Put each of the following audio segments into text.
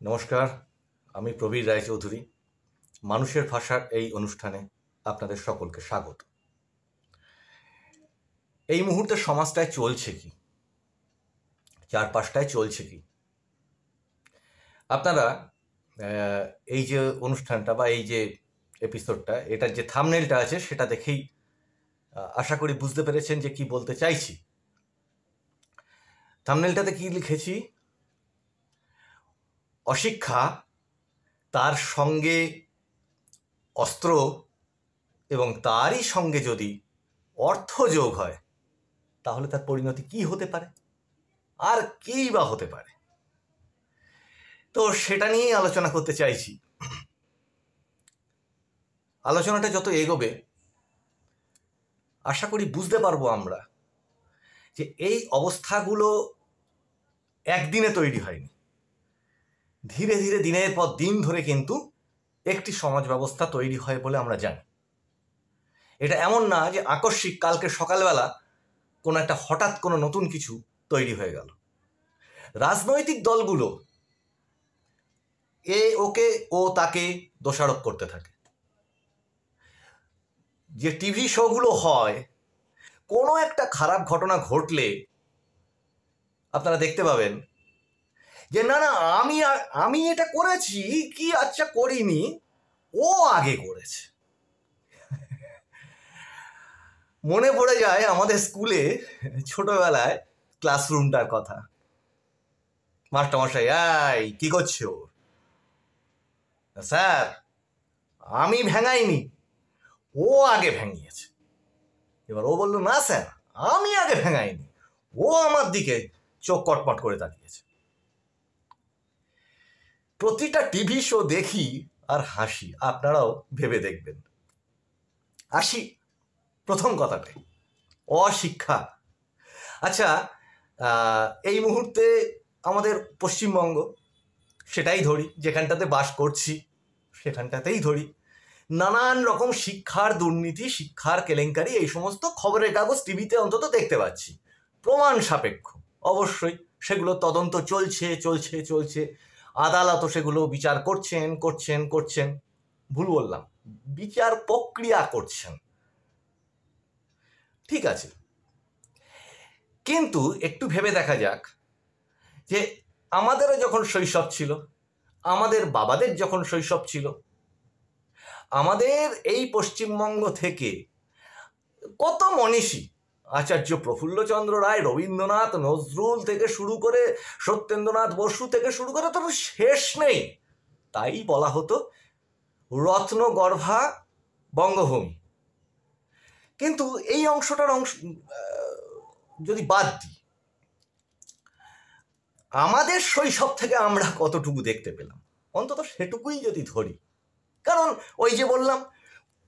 নমস্কার, আমি প্রবীর রায়চৌধুরী। মানুষের ভাষার এই অনুষ্ঠানে আপনাদের সকলকে স্বাগত। এই মুহূর্তে সমাজটায় চলছে কি, চারপাশটায় চলছে কি, আপনারা এই যে অনুষ্ঠানটা বা এই যে এপিসোডটা, এটার যে থাম্বনেলটা আছে সেটা দেখেই আশা করি বুঝতে পেরেছেন যে কি বলতে চাইছি। থাম্বনেলটাতে কি লিখেছি? অশিক্ষা, তার সঙ্গে অস্ত্র এবং তারই সঙ্গে যদি অর্থ যোগ হয় তাহলে তার পরিণতি কি হতে পারে, আর কি বা হতে পারে। তো সেটা নিয়েই আলোচনা করতে চাইছি। আলোচনাটা যত এগোবে আশা করি বুঝতে পারবো আমরা যে এই অবস্থাগুলো একদিনে তৈরি হয়নি। ধীরে ধীরে দিনের পর দিন ধরে কিন্তু একটি সমাজ ব্যবস্থা তৈরি হয় বলে আমরা জানি। এটা এমন না যে আকস্মিক কালকে সকালবেলা কোনো একটা হঠাৎ কোনো নতুন কিছু তৈরি হয়ে গেল। রাজনৈতিক দলগুলো ওকে ও তাকে দোষারোপ করতে থাকে। যে টিভি শোগুলো হয়, কোনো একটা খারাপ ঘটনা ঘটলে আপনারা দেখতে পাবেন যে না না আমি এটা করেছি কি, আচ্ছা করিনি, ও আগে করেছে। মনে পড়ে যায় আমাদের স্কুলে ছোটবেলায় ক্লাসরুমটার কথা। মাস্টারমশাই, এই কি করছো? স্যার, আমি ভেঙাইনি, ও আগে ভেঙিয়েছে। এবার ও বললো, না স্যার, আমি আগে ভেঙাইনি, ও আমার দিকে চোখ কটমট করে তাকিয়েছে। প্রতিটা টিভি শো দেখি আর হাসি, আপনারাও ভেবে দেখবেন। আসি প্রথম কথাটাই, অশিক্ষা। আচ্ছা, এই মুহূর্তে আমাদের পশ্চিমবঙ্গ, সেটাই ধরি, যেখানটাতে বাস করছি সেখানটাতেই ধরি, নানান রকম শিক্ষার দুর্নীতি, শিক্ষার কেলেঙ্কারি, এই সমস্ত খবরের কাগজ টিভিতে অন্তত দেখতে পাচ্ছি। প্রমাণ সাপেক্ষ অবশ্যই, সেগুলো তদন্ত চলছে চলছে চলছে, আদালতও সেগুলো বিচার করছেন। ভুল বললাম, বিচার প্রক্রিয়া করছেন, ঠিক আছে। কিন্তু একটু ভেবে দেখা যাক যে আমাদেরও যখন শৈশব ছিল, আমাদের বাবাদের যখন শৈশব ছিল, আমাদের এই পশ্চিমবঙ্গ থেকে কত মনীষী, আচার্য প্রফুল্লচন্দ্র রায়, রবীন্দ্রনাথ, নজরুল থেকে শুরু করে সত্যেন্দ্রনাথ বসু থেকে শুরু করে তো শেষ নেই। তাই বলা হতো রত্নগর্ভা বঙ্গভূমি। কিন্তু এই অংশটার যদি বাদ দিই, আমাদের শৈশব থেকে আমরা কতটুকু দেখতে পেলাম অন্তত সেটুকুই যদি ধরি। কারণ ওই যে বললাম,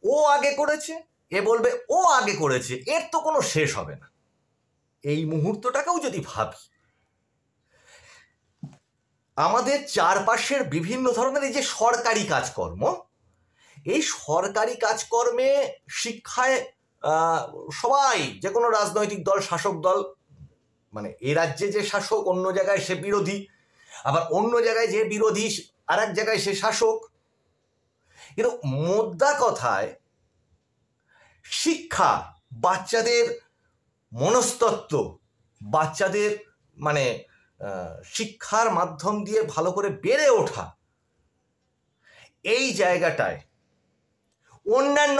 ও আগে করেছে, এ বলবে ও আগে করেছে, এর তো কোনো শেষ হবে না। এই মুহূর্তটাকেও যদি ভাবি, আমাদের চারপাশের বিভিন্ন ধরনের এই যে সরকারি কাজকর্ম, এই সরকারি কাজকর্মে, শিক্ষায়, সবাই, যে কোনো রাজনৈতিক দল, শাসক দল, মানে এ রাজ্যে যে শাসক অন্য জায়গায় সে বিরোধী, আবার অন্য জায়গায় যে বিরোধী আর এক জায়গায় সে শাসক। কিন্তু মোদ্দা কথায় শিক্ষা, বাচ্চাদের মনস্তত্ত্ব, বাচ্চাদের মানে শিক্ষার মাধ্যম দিয়ে ভালো করে বেড়ে ওঠা, এই জায়গাটায় অন্যান্য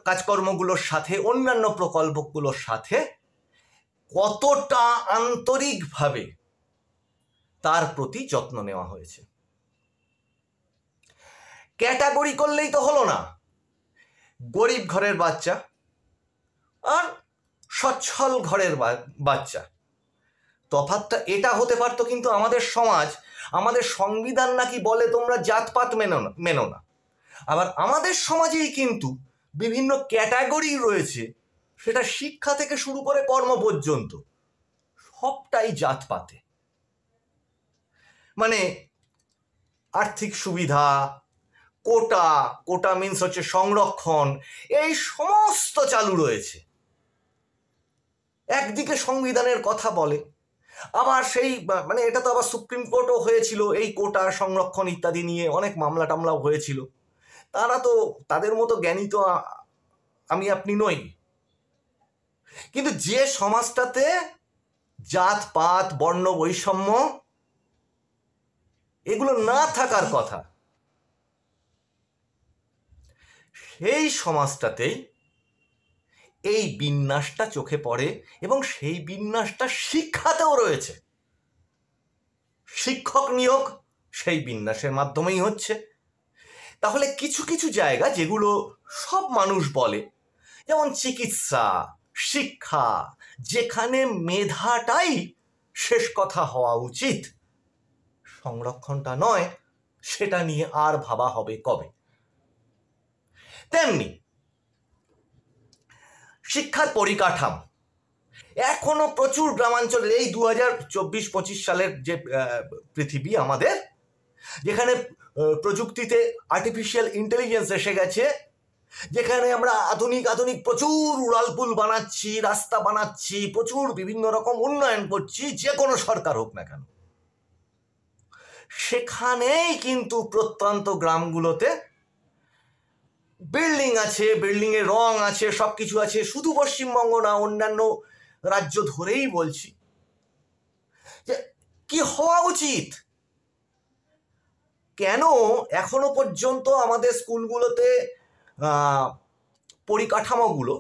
কাজকর্মগুলোর সাথে, অন্যান্য প্রকল্পগুলোর সাথে কতটা আন্তরিকভাবে তার প্রতি যত্ন নেওয়া হয়েছে। ক্যাটাগরি করলেই তো হলো না, গরিব ঘরের বাচ্চা আর সচ্ছল ঘরের বাচ্চা, তফাৎটা এটা হতে পারতো। কিন্তু আমাদের সমাজ, আমাদের সংবিধান নাকি বলে তোমরা জাতপাত মেনো না, আবার আমাদের সমাজেই কিন্তু বিভিন্ন ক্যাটাগরি রয়েছে, সেটা শিক্ষা থেকে শুরু করে কর্ম পর্যন্ত সবটাই জাতপাতে। মানে আর্থিক সুবিধা, কোটা মিন্স হচ্ছে সংরক্ষণ, এই সমস্ত চালু রয়েছে। একদিকে সংবিধানের কথা বলে, আবার সেই মানে এটা তো আবার সুপ্রিম কোর্টও হয়েছিল, এই কোটা সংরক্ষণ ইত্যাদি নিয়ে অনেক মামলা টামলাও হয়েছিল। তারা তো তাদের মতো জ্ঞানী তো আমি আপনি নই। কিন্তু যে সমাজটাতে জাতপাত বর্ণ বৈষম্য এগুলো না থাকার কথা, সেই সমাজটাতেই এই বিন্যাসটা চোখে পড়ে এবং সেই বিন্যাসটা শিক্ষাতেও রয়েছে। শিক্ষক নিয়োগ সেই বিন্যাসের মাধ্যমেই হচ্ছে। তাহলে কিছু কিছু জায়গা যেগুলো সব মানুষ বলে, যেমন চিকিৎসা, শিক্ষা, যেখানে মেধাটাই শেষ কথা হওয়া উচিত, সংরক্ষণটা নয়, সেটা নিয়ে আর ভাবা হবে কবে? তেমনি শিক্ষার পরিকাঠামো এখনো প্রচুর গ্রামাঞ্চলের, এই 2024-25 সালের যে পৃথিবী আমাদের, যেখানে প্রযুক্তিতে আর্টিফিশিয়াল ইন্টেলিজেন্স এসে গেছে, যেখানে আমরা আধুনিক আধুনিক প্রচুর উড়ালপুল বানাচ্ছি, রাস্তা বানাচ্ছি, প্রচুর বিভিন্ন রকম উন্নয়ন করছি, যে কোনো সরকার হোক না কেন, সেখানেই কিন্তু প্রত্যন্ত গ্রামগুলোতে বিল্ডিং আছে, বিল্ডিং এর রং আছে, সবকিছু আছে। শুধু পশ্চিমবঙ্গ না, অন্যান্য রাজ্য ধরেই বলছি যে কি হওয়া উচিত। কেন এখনো পর্যন্ত আমাদের স্কুলগুলোতে পরিকাঠামোগুলো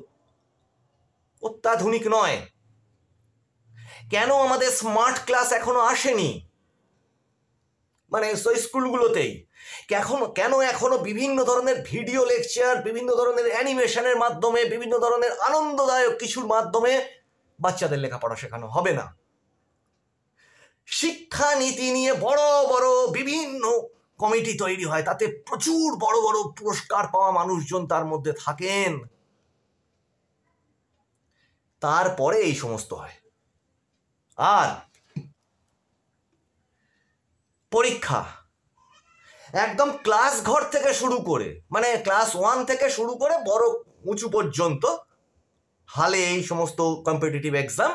অত্যাধুনিক নয়? কেন আমাদের স্মার্ট ক্লাস এখনো আসেনি, মানে ওই স্কুলগুলোতেই? কেন এখনো বিভিন্ন ধরনের ভিডিও লেকচার, বিভিন্ন ধরনের অ্যানিমেশনের মাধ্যমে, বিভিন্ন ধরনের আনন্দদায়ক কিছুর মাধ্যমে বাচ্চাদের লেখাপড়া শেখানো হবে না? শিক্ষা নীতি নিয়ে বড় বড় বিভিন্ন কমিটি তৈরি হয়, তাতে প্রচুর বড় বড় পুরস্কার পাওয়া মানুষজন তার মধ্যে থাকেন, তারপরে এই সমস্ত হয়। আর পরীক্ষা একদম ক্লাস ঘর থেকে শুরু করে, মানে ক্লাস 1 থেকে শুরু করে বড় উঁচু পর্যন্ত হালে এই সমস্ত কম্পিটিটিভ এক্সাম।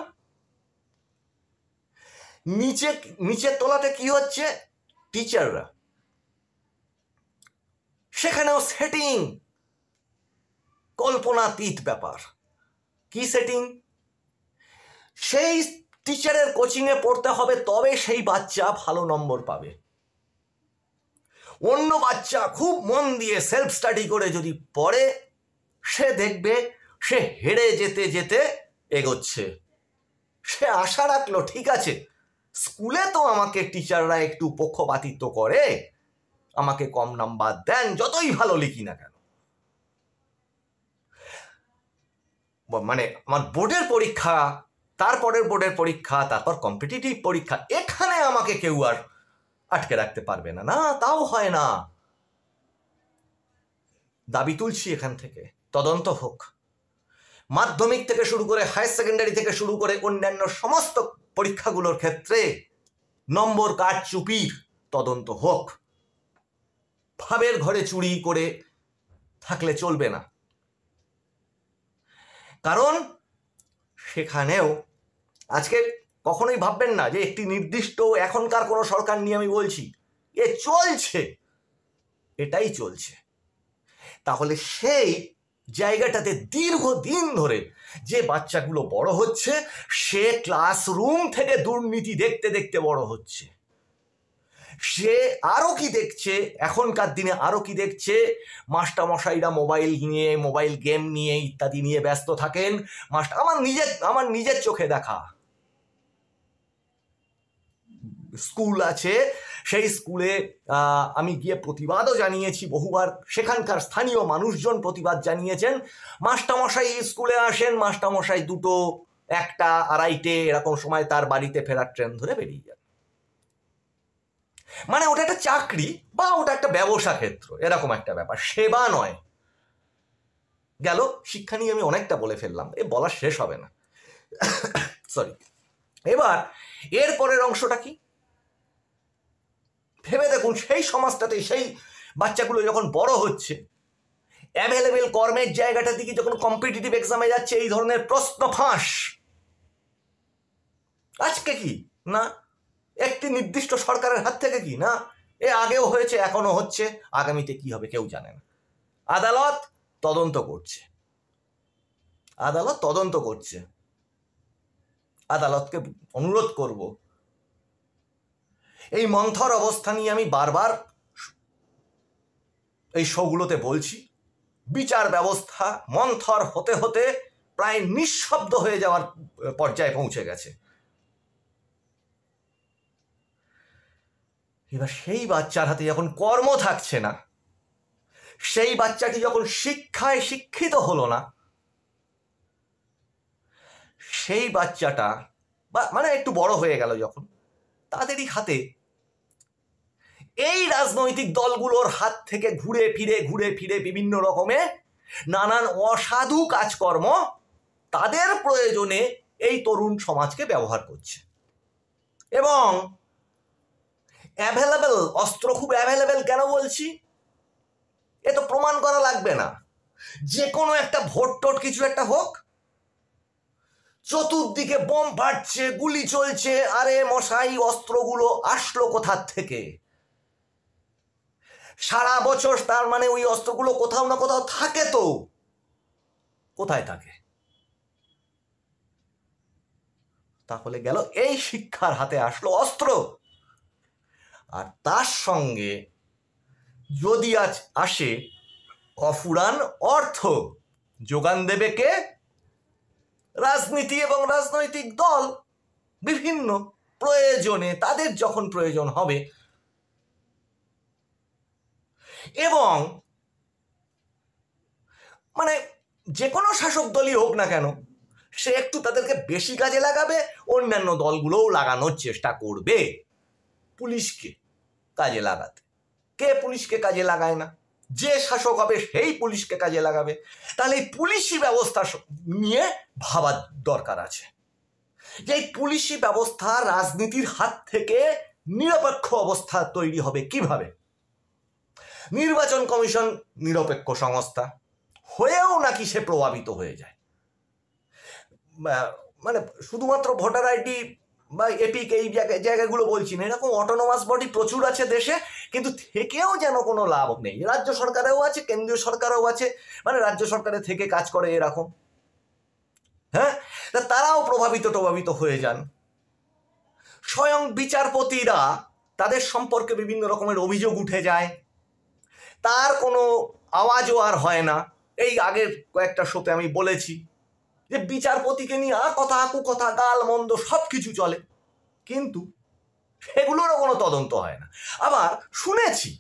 নিচের তলাতে কি হচ্ছে? টিচাররা, সেখানেও সেটিং কল্পনাতীত ব্যাপার। কি সেটিং? সেই টিচারের কোচিংয়ে পড়তে হবে, তবে সেই বাচ্চা ভালো নম্বর পাবে। অন্য বাচ্চা খুব মন দিয়ে সেলফ স্টাডি করে যদি পড়ে, সে দেখবে সে হেরে যেতে যেতে এগোচ্ছে। সে আশা রাখলো ঠিক আছে, স্কুলে তো আমাকে টিচাররা একটু পক্ষপাতিত্ব করে, আমাকে কম নাম্বার দেন, যতই ভালো লিখি না কেন। মানে আমার বোর্ডের পরীক্ষা, তারপরের বোর্ডের পরীক্ষা, তারপর কম্পিটিটিভ পরীক্ষা, এখানে আমাকে কেউ আর আটকে রাখতে পারবে না। না, তাও হয় না। দাবি তুলছি এখান থেকে, তদন্ত হোক। মাধ্যমিক থেকে শুরু করে হায়ার সেকেন্ডারি থেকে শুরু করে অন্যান্য সমস্ত পরীক্ষাগুলোর ক্ষেত্রে নম্বর কারচুপির তদন্ত হোক। ভাবের ঘরে চুরি করে থাকলে চলবে না, কারণ সেখানেও আজকে কখনোই ভাববেন না যে একটি নির্দিষ্ট এখনকার কোনো সরকার নিয়ে আমি বলছি, এ চলছে, এটাই চলছে। তাহলে সেই জায়গাটাতে দীর্ঘদিন ধরে যে বাচ্চাগুলো বড় হচ্ছে, সে ক্লাসরুম থেকে দুর্নীতি দেখতে দেখতে বড় হচ্ছে। সে আরো কি দেখছে, এখনকার দিনে আরো কি দেখছে, মাস্টারমশাইরা মোবাইল নিয়ে, মোবাইল গেম নিয়ে ইত্যাদি নিয়ে ব্যস্ত থাকেন। আমার নিজের চোখে দেখা স্কুল আছে, সেই স্কুলে আমি গিয়ে প্রতিবাদও জানিয়েছি বহুবার, সেখানকার স্থানীয় মানুষজন প্রতিবাদ জানিয়েছেন। মাস্টারমশাই স্কুলে আসেন, মাস্টারমশাই 2টো, 1টা, 2:30 এরকম সময় তার বাড়িতে ফেরার ট্রেন ধরে বেরিয়ে যান। মানে ওটা একটা চাকরি বা ওটা একটা ব্যবসা ক্ষেত্র, এরকম একটা ব্যাপার, সেবা নয়। গেল, শিক্ষা নিয়ে আমি অনেকটা বলে ফেললাম, বলা শেষ হবে না, সরি। এবার এর পরের অংশটা কি ভেবে দেখুন। সেই সমাজটাতে সেই বাচ্চাগুলো যখন বড় হচ্ছে, অ্যাভেলেবেল কর্মের জায়গাটা দিকে যখন কম্পিটিটিভ এক্সামে যাচ্ছে, এই ধরনের প্রশ্ন ফাঁস। আজকে কি না। একটি নির্দিষ্ট সরকারের হাত থেকে কি? না, এ আগেও হয়েছে, এখনো হচ্ছে, আগামীতে কি হবে কেউ জানে না। আদালত তদন্ত করছে, আদালত তদন্ত করছে। আদালতকে অনুরোধ করব, এই মন্থর অবস্থা নিয়ে আমি বারবার এই শোগুলোতে বলছি, বিচার ব্যবস্থা মন্থর হতে হতে প্রায় নিঃশব্দ হয়ে যাওয়ার পর্যায়ে পৌঁছে গেছে। এবার সেই বাচ্চার হাতে যখন কর্ম থাকছে না, সেই বাচ্চাটি যখন শিক্ষায় শিক্ষিত হলো না, সেই বাচ্চাটা মানে একটু বড় হয়ে গেল যখন, তাদেরই হাতে এই রাজনৈতিক দলগুলোর হাত থেকে ঘুরে ফিরে বিভিন্ন রকমের নানান অসাধু কাজকর্ম তাদের প্রয়োজনে এই তরুণ সমাজকে ব্যবহার করছে। এবং অ্যাভেলেবেল অস্ত্র, খুব অ্যাভেলেবেল কেন বলছি, এ তো প্রমাণ করা লাগবে না। যে কোনো একটা ভোট টোট কিছু একটা হোক, চতুর্দিকে বোম ফাটছে, গুলি চলছে, আরে মশাই অস্ত্রগুলো আসলো কোথার থেকে? সারা বছর তার মানে ওই অস্ত্রগুলো কোথাও না কোথাও থাকে। তো কোথায় থাকে? তাহলে গেল এই শিক্ষার হাতে আসলো অস্ত্র, আর তার সঙ্গে যদি আজ আসে অফুরান অর্থ, যোগান দেবে কে? রাজনীতি এবং রাজনৈতিক দল। বিভিন্ন প্রয়োজনে, তাদের যখন প্রয়োজন হবে, এবং মানে যে কোনো শাসক দলই হোক না কেন, সে একটু তাদেরকে বেশি কাজে লাগাবে, অন্যান্য দলগুলোও লাগানোর চেষ্টা করবে পুলিশকে কাজে লাগাতে। কে পুলিশকে কাজে লাগায় না? যে শাসক হবে সেই পুলিশকে কাজে লাগাবে। তাহলে এই পুলিশি ব্যবস্থা নিয়ে ভাবার দরকার আছে, যে এই পুলিশি ব্যবস্থা রাজনীতির হাত থেকে নিরপেক্ষ অবস্থা তৈরি হবে কিভাবে? নির্বাচন কমিশন নিরপেক্ষ সংস্থা হয়েও নাকি সে প্রভাবিত হয়ে যায়। মানে শুধুমাত্র ভোটার আইডি বা এপিক এই জায়গাগুলো বলছি না, এরকম অটোনোমাস বডি প্রচুর আছে দেশে, কিন্তু থেকেও যেন কোনো লাভ নেই। রাজ্য সরকারেও আছে, কেন্দ্রীয় সরকারেও আছে, মানে রাজ্য সরকারে থেকে কাজ করে এরকম, হ্যাঁ, তারাও প্রভাবিত হয়ে যান। স্বয়ং বিচারপতিরা, তাদের সম্পর্কে বিভিন্ন রকমের অভিযোগ উঠে যায়, তার কোনো আওয়াজও আর হয় না। এই আগের কয়েকটা শোতে আমি বলেছি যে বিচারপতিকে নিয়ে কথা, কুকথা, গাল মন্দ সব কিছু চলে, কিন্তু সেগুলোরও কোনো তদন্ত হয় না। আবার শুনেছি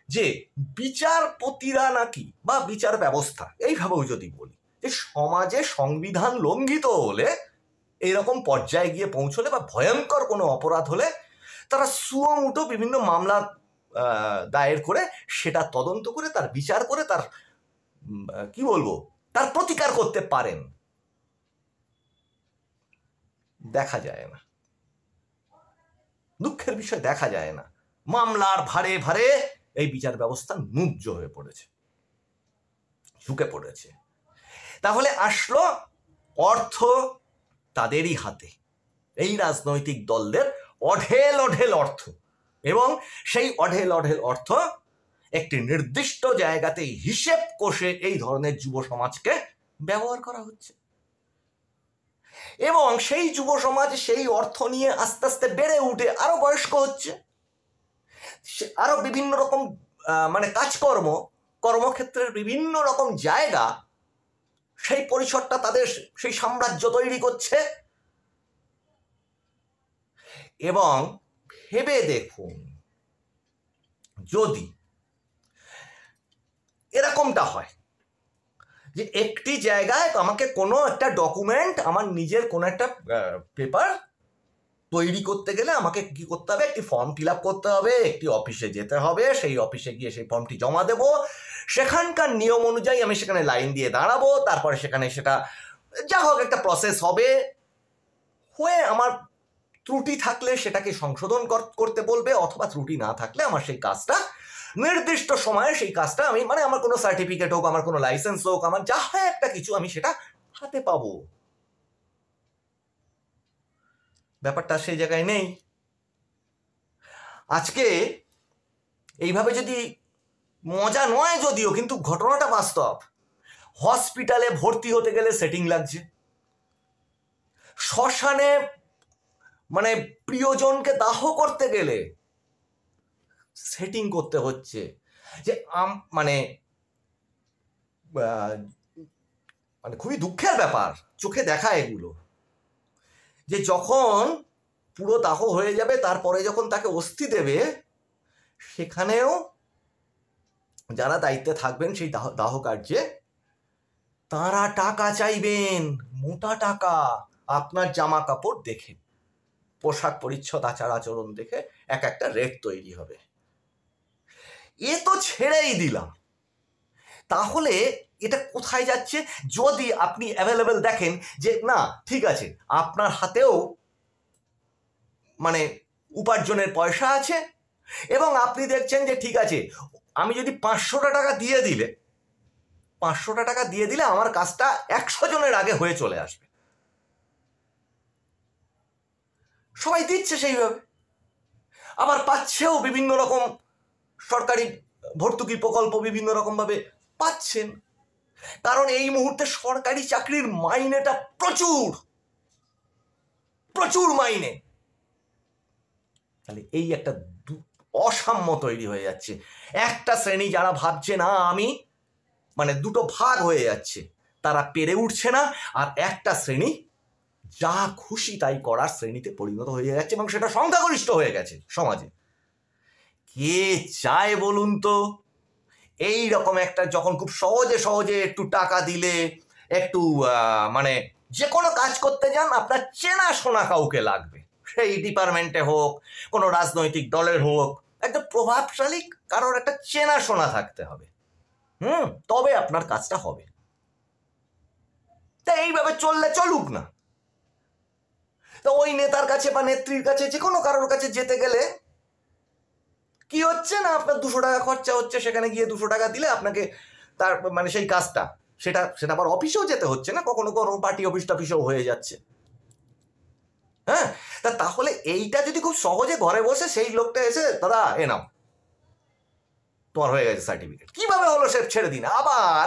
যে বিচারপতিরা নাকি, বা বিচার ব্যবস্থা এইভাবেও যদি বলি, যে সমাজে সংবিধান লঙ্ঘিত হলে, এইরকম পর্যায়ে গিয়ে পৌঁছলে বা ভয়ঙ্কর কোনো অপরাধ হলে, তারা সুমোটো বিভিন্ন মামলা দায়ের করে সেটা তদন্ত করে তার বিচার করে তার কি বলবো, তার প্রতিকার করতে পারেন। দেখা যায় না, দুঃখের বিষয় দেখা যায় না। মামলার ভারে ভারে এই বিচার ব্যবস্থা নুজ্জ হয়ে পড়েছে, ঝুঁকে পড়েছে। তাহলে আসলো অর্থ তাদেরই হাতে, এই রাজনৈতিক দলদের অঢেল অঢেল অর্থ, এবং সেই অঢেল অঢেল অর্থ একটি নির্দিষ্ট জায়গাতে হিসেব কষে এই ধরনের যুব সমাজকে ব্যবহার করা হচ্ছে। এবং সেই যুব সমাজ সেই অর্থ নিয়ে আস্তে আস্তে বেড়ে উঠে আরো বয়স্ক হচ্ছে, আরো বিভিন্ন রকম মানে কাজকর্ম, কর্মক্ষেত্রের বিভিন্ন রকম জায়গা, সেই পরিসরটা তাদের সেই সাম্রাজ্য তৈরি করছে। এবং ভেবে দেখুন, যদি এরকমটা হয় যে একটি জায়গায় আমাকে কোনো একটা ডকুমেন্ট, আমার নিজের কোনো একটা পেপার তৈরি করতে গেলে আমাকে কি করতে হবে? একটি ফর্ম ফিল আপ করতে হবে, একটি অফিসে যেতে হবে, সেই অফিসে গিয়ে সেই ফর্মটি জমা দেব, সেখানকার নিয়ম অনুযায়ী আমি সেখানে লাইন দিয়ে দাঁড়াবো, তারপরে সেখানে সেটা যা হোক একটা প্রসেস হবে, হয়ে আমার ত্রুটি থাকলে সেটাকে সংশোধন করতে বলবে, অথবা ত্রুটি না থাকলে আমার সেই কাজটা নির্দিষ্ট সময়ে, সেই কাজটা আমি, মানে আমার কোনো সার্টিফিকেট হোক, আমার কোনো লাইসেন্স হোক, আমার যা হয় একটা কিছু, আমি সেটা হাতে পাবো। ব্যাপারটা সেই জায়গায় নেই। আজকে এইভাবে যদি, মজা নয় যদিও, কিন্তু ঘটনাটা বাস্তব, হসপিটালে ভর্তি হতে গেলে সেটিং লাগছে, শ্মশানে মানে প্রিয়জনকে দাহ করতে গেলে সেটিং করতে হচ্ছে। যে মানে মানে খুবই দুঃখের ব্যাপার, চোখে দেখা এগুলো, যে যখন পুরো দাহ হয়ে যাবে তারপরে যখন তাকে অস্থি দেবে, সেখানেও যারা দায়িত্বে থাকবেন সেই দাহ কার্যে, তারা টাকা চাইবেন, মোটা টাকা। আপনার জামা কাপড় দেখে, পোশাক পরিচ্ছদ, আচার আচরণ দেখে এক একটা রেট তৈরি হবে। এ তো ছেড়েই দিলাম, তাহলে এটা কোথায় যাচ্ছে? যদি আপনি অ্যাভেলেবেল দেখেন যে না ঠিক আছে, আপনার হাতেও মানে উপার্জনের পয়সা আছে, এবং আপনি দেখছেন যে ঠিক আছে, আমি যদি 500 টাকা দিয়ে দিলে, 500 টাকা দিয়ে দিলে আমার কাজটা 100 জনের আগে হয়ে চলে আসবে, সবাই দিচ্ছে সেইভাবে, আবার পাচ্ছেও বিভিন্ন রকম সরকারি ভর্তুকি প্রকল্প, বিভিন্ন রকম ভাবে পাচ্ছেন, কারণ এই মুহূর্তে সরকারি চাকরির মাইনেটা প্রচুর প্রচুর মাইনে। তাহলে এই একটা অসাম্য তৈরি হয়ে যাচ্ছে। একটা শ্রেণী যারা ভাবছে না আমি, মানে দুটো ভাগ হয়ে যাচ্ছে, তারা পেরে উঠছে না, আর একটা শ্রেণী যা খুশি তাই করার শ্রেণীতে পরিণত হয়ে যাচ্ছে, এবং সেটা সংখ্যাগরিষ্ঠ হয়ে গেছে সমাজে। কে চায় বলুন তো এই রকম একটা, যখন খুব সহজে সহজে একটু টাকা দিলে, একটু মানে যে কোনো কাজ করতে যান, আপনার চেনা শোনা কাউকে লাগবে, সেই ডিপার্টমেন্টে হোক, কোনো রাজনৈতিক দলের হোক, একটা প্রভাবশালী কারোর একটা চেনা শোনা থাকতে হবে, তবে আপনার কাজটা হবে। তা এইভাবে চললে চলুক না। তো ওই নেতার কাছে বা নেত্রীর কাছে, যে কোনো কারোর কাছে যেতে গেলে কি হচ্ছে না, আপনার 200 টাকা খরচা হচ্ছে, সেখানে গিয়ে 200 টাকা দিলে আপনাকে তার মানে সেই কাজটা, সেটা আবার অফিসেও যেতে হচ্ছে না, কখনো কোনো পার্টি অফিস টফিসেও হয়ে যাচ্ছে। হ্যাঁ, তাহলে এইটা যদি খুব সহজে ঘরে বসে সেই লোকটা এসে, দাদা এ নাও তোমার হয়ে গেছে সার্টিফিকেট, কিভাবে হলো সে ছেড়ে দিন। আবার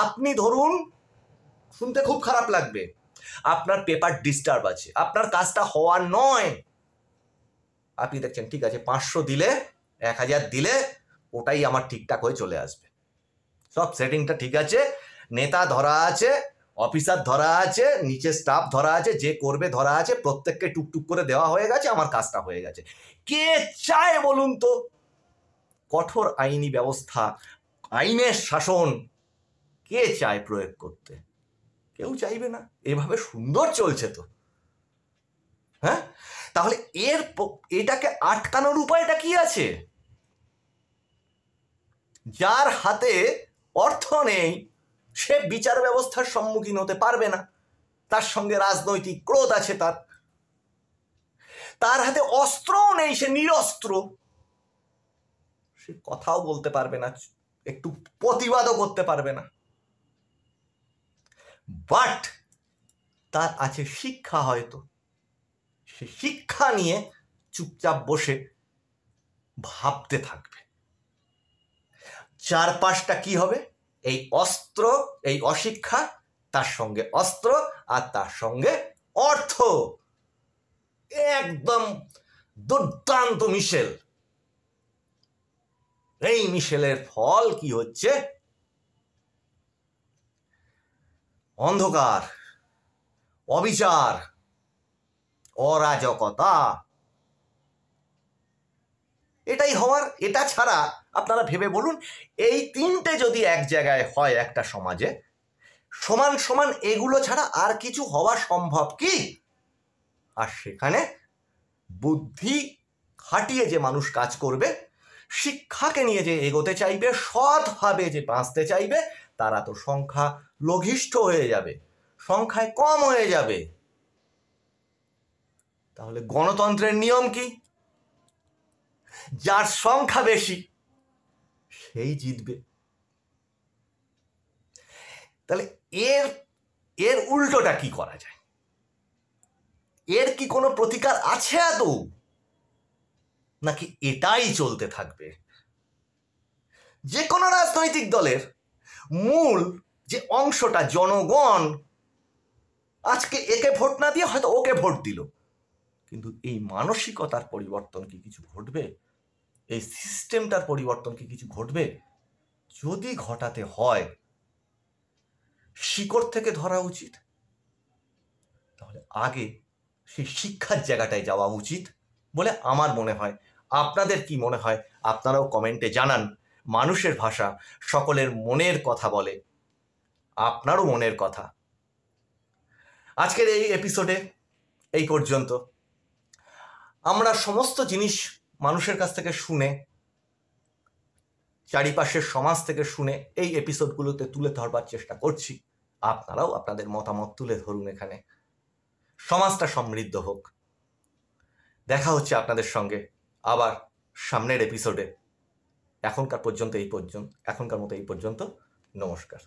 আপনি ধরুন, শুনতে খুব খারাপ লাগবে, আপনার পেপার ডিস্টার্ব আছে, আপনার কাজটা হওয়ার নয়, আপনি দেখছেন ঠিক আছে 500 দিলে, 1000 দিলে ওটাই আমার ঠিকঠাক হয়ে চলে আসবে, সব সেটিংটা ঠিক আছে, নেতা ধরা আছে, অফিসার ধরা আছে, নিচে স্টাফ ধরা আছে, যে করবে ধরা আছে, প্রত্যেককে টুকটুক করে দেওয়া হয়ে গেছে, আমার কাজটা হয়ে গেছে। কে চায় বলুন তো কঠোর আইনি ব্যবস্থা, আইনের শাসন কে চায় প্রয়োগ করতে? কেউ চাইবে না। এভাবে সুন্দর চলছে তো। হ্যাঁ, তাহলে এটাকে আটকানোর উপায়টা কি আছে? যার হাতে অর্থ নেই সে বিচার ব্যবস্থার সম্মুখীন হতে পারবে না, তার সঙ্গে রাজনৈতিক ক্রোধ আছে, তার হাতে অস্ত্রও নেই, সে নিরস্ত্র, সে কথাও বলতে পারবে না, একটু প্রতিবাদও করতে পারবে না। বাট তার আছে শিক্ষা, হয়তো সে শিক্ষা নিয়ে চুপচাপ বসে ভাবতে থাকবে। চারপাশটা কি হবে? এই অস্ত্র, এই অশিক্ষা, তার সঙ্গে অস্ত্র, আর তার সঙ্গে অর্থ, একদম দুর্দান্ত মিশেল। এই মিশেলের ফল কি হচ্ছে? অন্ধকার, অবিচার, অরাজকতা, এটাই হওয়ার। এটা ছাড়া আপনারা ভেবে বলুন, এই তিনটে যদি এক জায়গায় হয় একটা সমাজে, সমান সমান এগুলো ছাড়া আর কিছু হওয়া সম্ভব কি? আর সেখানে বুদ্ধি খাটিয়ে যে মানুষ কাজ করবে, শিক্ষাকে নিয়ে যে এগোতে চাইবে, সৎভাবে যে বাঁচতে চাইবে, তারা তো সংখ্যা লঘিষ্ঠ হয়ে যাবে, সংখ্যায় কম হয়ে যাবে। তাহলে গণতন্ত্রের নিয়ম কি? যার সংখ্যা বেশি সেই জিতবে। তাহলে এর উল্টোটা কি করা যায়? এর কি কোনো প্রতিকার আছে আদৌ, নাকি এটাই চলতে থাকবে? যে কোনো রাজনৈতিক দলের মূল যে অংশটা জনগণ আজকে একে ভোট না দিয়ে হয়তো ওকে ভোট দিল, কিন্তু এই মানসিকতার পরিবর্তন কি কিছু ঘটবে? এই সিস্টেমটার পরিবর্তন কি কিছু ঘটবে? যদি ঘটাতে হয় শিকড় থেকে ধরা উচিত, তাহলে আগে সেই শিক্ষার জায়গাটায় যাওয়া উচিত বলে আমার মনে হয়। আপনাদের কি মনে হয় আপনারাও কমেন্টে জানান। মানুষের ভাষা, সকলের মনের কথা বলে, আপনারও মনের কথা। আজকের এই এপিসোডে এই পর্যন্ত। আমরা সমস্ত জিনিস মানুষের কাছ থেকে শুনে, চারিপাশের সমাজ থেকে শুনে এই এপিসোডগুলোতে তুলে ধরবার চেষ্টা করছি। আপনারাও আপনাদের মতামত তুলে ধরুন এখানে। সমাজটা সমৃদ্ধ হোক। দেখা হচ্ছে আপনাদের সঙ্গে আবার সামনের এপিসোডে। এখনকার মতো এই পর্যন্ত। নমস্কার।